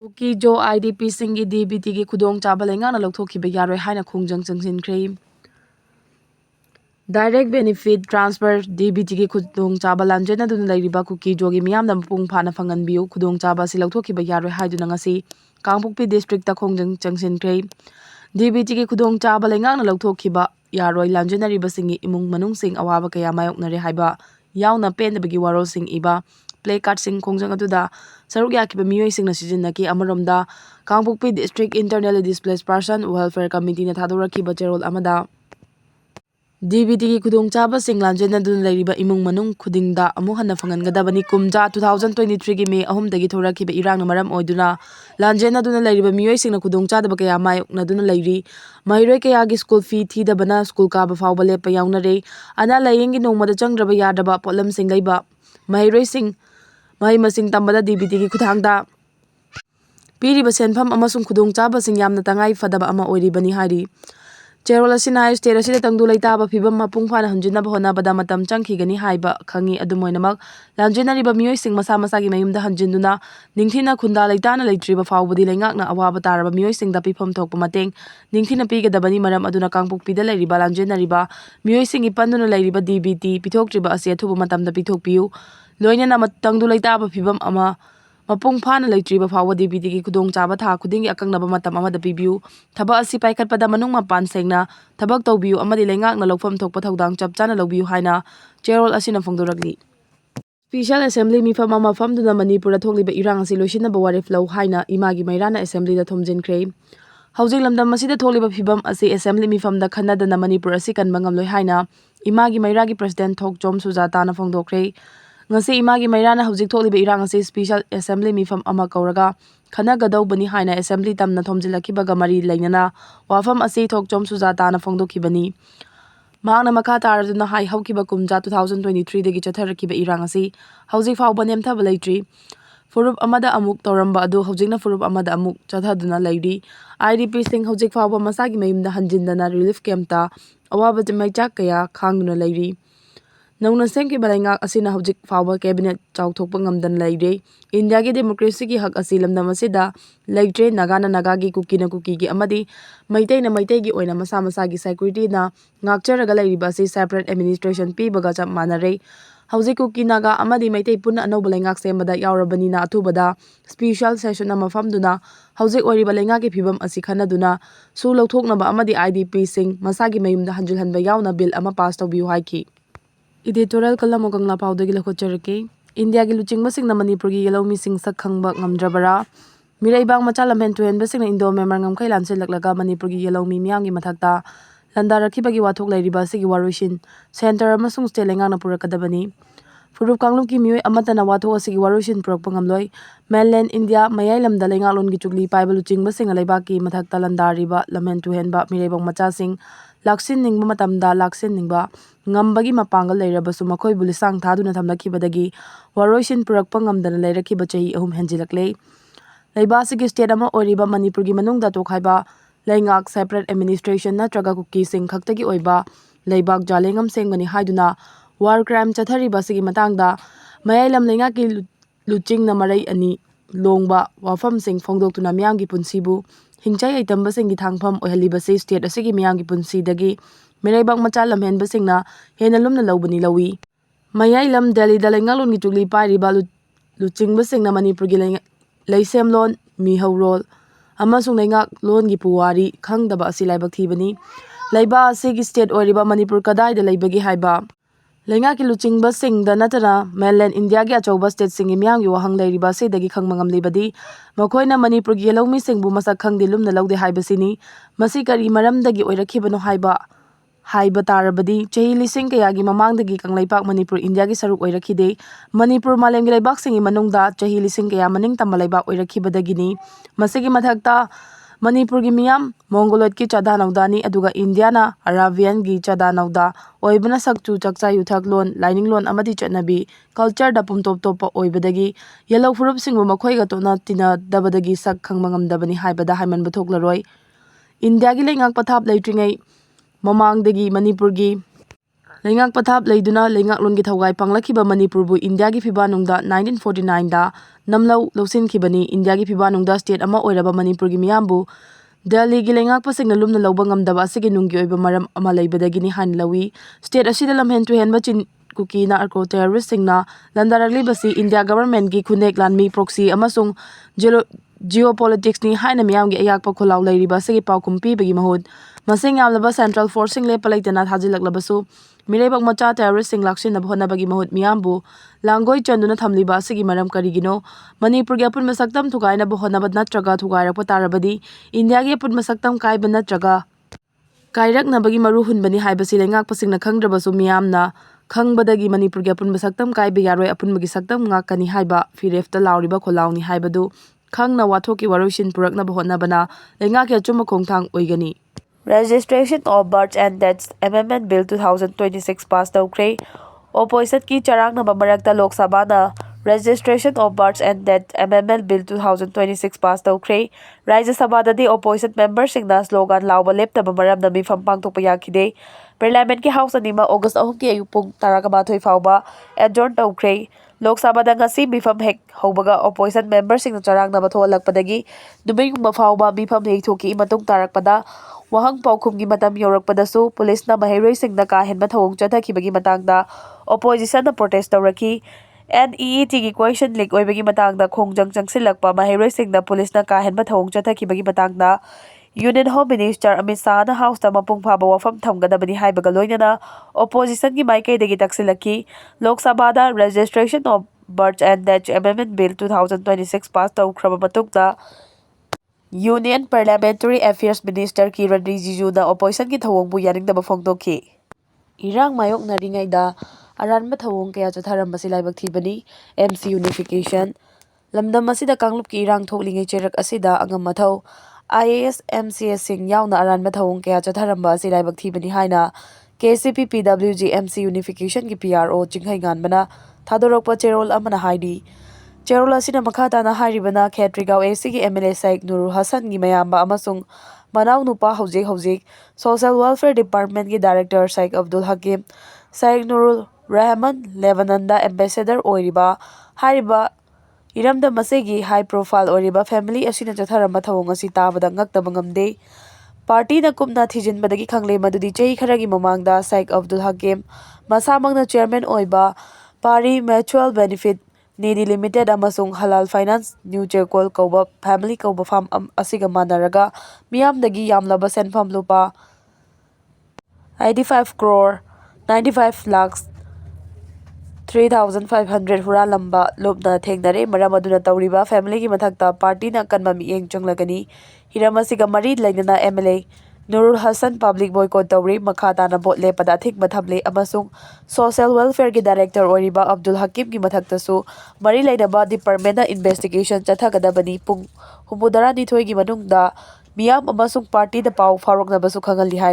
Kuki jo IDP singi DBT gi khudong chaba lenga na lokthokhiba yaroi haina khongjang changsinkhre. Direct benefit transfer DBT gi khudong chaba lamjena dun lairiba Kuki jo gi miyam dam pung phana phanganbiu khudong chaba si lokthokhiba yaroi haiduna ngasi Kangpokpi district ta khongjang changsinkhre. DBT gi khudong chaba lenga na lokthokhiba yaroi lamjena riba singi imung manung sing awaba kaya mayoknare haiba yauna pendabagi warol sing iba play card sing khongjang aduda saruk yakiba miyoi sing na sijinaki amaromda Kangpokpi district internally displaced person welfare committee na thadoraki cherol amada DBT gi khudong chaba sing lamjena dun lairiba imung manung khudingda amu hanna phangangadabani kumja 2023 gi May 3 dagi thorakiba irang maram oiduna lanjena dun lairiba miyoi sing na khudong chadaba kaya mayokna dun lairi mairoi kaya gi school fee thidabana school ka ba fawba lepa yaunare ana layengi nongmada changraba yadaba potlam sing leiba mairoi sing mai masing tambada DBT gi khudangda piriba senpham amasung khudong chaba sing yamna tangai fadaba ama oiribani hari Cherol asina state asida tangdu leitaba phibam mapung phana hanjina bahona bada matam changkhigani haiba khangi adumoinamak lanjena riba miyoi sing masa masa gi mayumda hanjinduna ningthina khunda leitana leitriba fawbadi lengakna awaba taraba miyoi sing da pifam thokpa mateng ningthina pigadabani maram aduna Kangpokpi da leiriba lanjena riba miyoi sing ipanduna leiriba DBT pithoktriba ase thuba matamda pithokpiu loinana tangdu leitaba phibam ama mapung phana leitriba fawba DBT gi khudong chaba tha khudingi akangnaba matam amada pibiu thaba asi paikhatpada manung mapan sengna thabak tawbiu amadi lengakna lokfam thokpa thodang chapchana lobiu haina cherol asina phongdoragli Special Assembly mifam ama famduna Manipura thokliba irang asi loisinaba warif lau haina imagi mairana assembly da thomjinkhre Housing lamdam masida thokliba phibam asi assembly mifam da khanadana Manipura asi kanba ngamloi haina imagi mairagi president Thokjom Sujatana phongdokre ngasi imagi mairana hujik thokliba irang asi special assembly mifam ama kauraga khana gadawbani haina assembly tamna thomjilakibaga mari leinana wafam asi Thokjom Sujatana phongdokhibani mahakna makha taraduna hai haukiba kumja 2023 dagi chatharakiba irang asi hujik fawba nemthaba leitri furup amada amuk toramba adu hujikna furup amada amuk chathaduna leiri IDP sing hujik fawba masagi mayumda hanjindana relief camp ta awaba maichak kaya khangduna leiri Nauna sengki balengak asina hujik fawba cabinet chawthokpa ngamdan leire India gi democracy gi hak asi lamdam asida leitre Naga gi Kuki na Kuki gi amadi maitai na maitai gi oina masa masa gi security na ngakcharaga leiriba asi separate administration pibaga chap manare hujik Kuki Naga amadi maitai punna anoba lengak sembada yaurabani na athubada special session ama famduna hujik oiriba lengak gi phibam asi khanaduna su lawthoknaba amadi IDP sing masagi mayumda hanjulhanba yauna bill ama pass tawbiu haiki Editorial kalam ogangla pawdagi lakhocherake India gi luching basing na Manipur gi yellow missing sak khangba ngamdrabara mirai bang macha lamhen tuhen basing na Indo memar ngam khai lanse laklaga Manipur gi yellow mi miyam gi mathakta landa rakhibagi wathok leiriba sigi warusin center amasung state lengang na purakadabani Furup kanglum ki miyoi amatana wathok asigi warusin purakpa ngamloi mainland India mayai lamda lengalon gi chukli paiba luching basing na leibaki mathakta landa riba lamhen tuhen ba mirai bang macha sing laksin ningba matamda laksin ningba ngambagi mapangal leirabasu makhoi bulisang thaduna thamlakhibadagi waroisin purakpa ngamdana leirakhiba chahi ahum henjilakle leibasigi state ama oriba Manipur gi manungda tokhaiba leingak separate administration natraga Kukising khaktagi oiba leibak jalengam sengmani haiduna war crime chathariba sigi matangda mayailam leingak ki luching na marai ani longba wafam sing phongdoktuna miyamgi punsibu hingchai aitamba singi thangpham ohalibase state asigi miyamgi punsi dagi Miraibang macha lamhen basingna henalumna lawbani lawi mayailam Delhi da lengalon gi chugli pairiba luching basingna Manipur gi leisem lon mi haurol amasung lengak lon gi puwari khangdaba asi laibak thibani leiba asigi state oriba Manipur kadai da leibagi haiba lenga ki luching basing da natara mainland India gi achauba state singi miyam gi wahang leiriba se dagi khangmangam lebadi makhoina Manipur gi yellow mi singbu masak khangdi lumna lawde haibasini masi kari maram dagi oirakhibano haiba tarabadi chahi lising kayagi mamangdagi kanglaipak Manipur India gi saruk oirakhide Manipur malemgi laibak singi manungda chahi lising kaya maning tamba laibak oirakhibadagini masigi mathakta Manipur gi miyam Mongoloid ki chada naudani aduga India na Arabian gi chada nauda oibana sakchu chakcha yuthak lon lining lon amadi chatnabi culture da pumtop topa oibadagi yellow furup singbu makhoi ga tona tina dabadagi sak khangmangam dabani haibada haiman bathoklaroi India gi lengak pathap leitringai mamangdagi Manipur gi Leingak pathap leiduna leingak thawgai panglakhiba Manipurbu Indiagi phibanungda 1949 da namlau lausinkhibani Indiagi phibanungda state ama oiraba Manipurgi miyambu Delhi gi leingak pasingna lumna lawba ngamdaba asigi nunggi oiba maram ama leibadagini hain lawi state asida lamhen tu hen bachin Kuki na arko terrorist singna landaragli basi India government gi khunek lanmi proxy amasung geopolitics ni haina miyam gi ayakpa kholaw leiriba asigi paukum pibagi mahut masing yamlaba central forcing le palaitana thajilaklabasu Mirebak macha terrorist sing laksin na bhona bagi mahut miyambu langoi chanduna thamliba asigi maram karigino Manipur gi apun masaktam thugai na bhona bad natraga thugai rakpa tarabadi India gi apun masaktam kai ban natraga kairak na bagi maru hunbani haibasi lengak pasing na khangdrabasu miyamna khangbadagi Manipur gi apun masaktam kai be yaroi apun magi saktam ngakani haiba firefta lauriba kholauni haibadu khangna wathoki waroshin purakna bhona bana lengak ya chuma khongthang oigani Registration of Births and Deaths Amendment Bill 2026 passed tawkre opposite ki charang na bamarakta Lok Sabha na Registration of Births and Deaths Amendment Bill 2026 passed tawkre Rajya Sabha dadi opposite members singna slogan lawba leptaba maram na mifam pangthokpa yakhide Parliament ki House anima August 3 ki ayupung 12 fauba adjourn tawkre Lok Sabha da ngasi mifam hek hobaga opposition members singna charang na batholakpadagi numigumba fauba mifam hek thoki matung tarakpada Wahang paukumgi matam yorakpadasu police na maheroi singna ka henba thawong chathakibagi matangda opposition na protest tawraki NEET gi question leak oibagi matangda khongjang changsilakpa maheroi singna police na ka henba thawong chathakibagi matangda Union Home Minister Amit Shah na House ta mapung phaba wafam thamgadabani haibaga loinana opposition gi maikaidagi taksilaki Lok Sabha da Registration of Births and Deaths Amendment Bill 2026 passed tawkraba matungda Union Parliamentary Affairs Minister Kiran Rijiju na opposition ki thawong bu yaningdaba phongdokhi Irang mayok naringaida aranba thawong kaya chatharambasi laibak thibani MC Unification lamdam asida kanglup ki irang thoklingai cherak asida angam mathau IAS MCS sing yauna aranba thawong kaya chatharamba asi laibak thibani haina KCP PWG MC Unification ki PRO chinghai nganbana thadorokpa cherol amana haidi Cherol asina makhata na haribana Khetrigao AC ki MLA Saik Nurul Hassan gi mayamba amasung Manau nupa hojik Social Welfare Department ki Director Saik Abdul Hakim Saik Nurul Rahman Lebanonda Ambassador oiriba hariba iramda masegi high profile oiriba family asina chatharamba thawong asi tabada ngaktaba ngamde Party na kumna thijin badagi khangle madudi chei kharagi mamangda Saik Abdul Hakim masamangna chairman oiba Pari Mutual Benefit Nidi Limited amasung Halal Finance New Cherkol kauba family kauba farm asiga manaraga miyamdagi yamlaba senfam lupa 85 crore 95 lakhs 3,500 huralamba lupna thengnare maram aduna tawriba family gi mathakta party na kanma mieng changlagani hiramasiga mari lainana MLA Nurul Hassan public boycott tawri makhata na bot le pada thik mathable amasung social welfare gi director oriba Abdul Hakim gi mathakta su mari lainaba department na investigation chathagadabani pung humudara ni thoi gi manungda miyam amasung party da pau farok na basu khangal li hai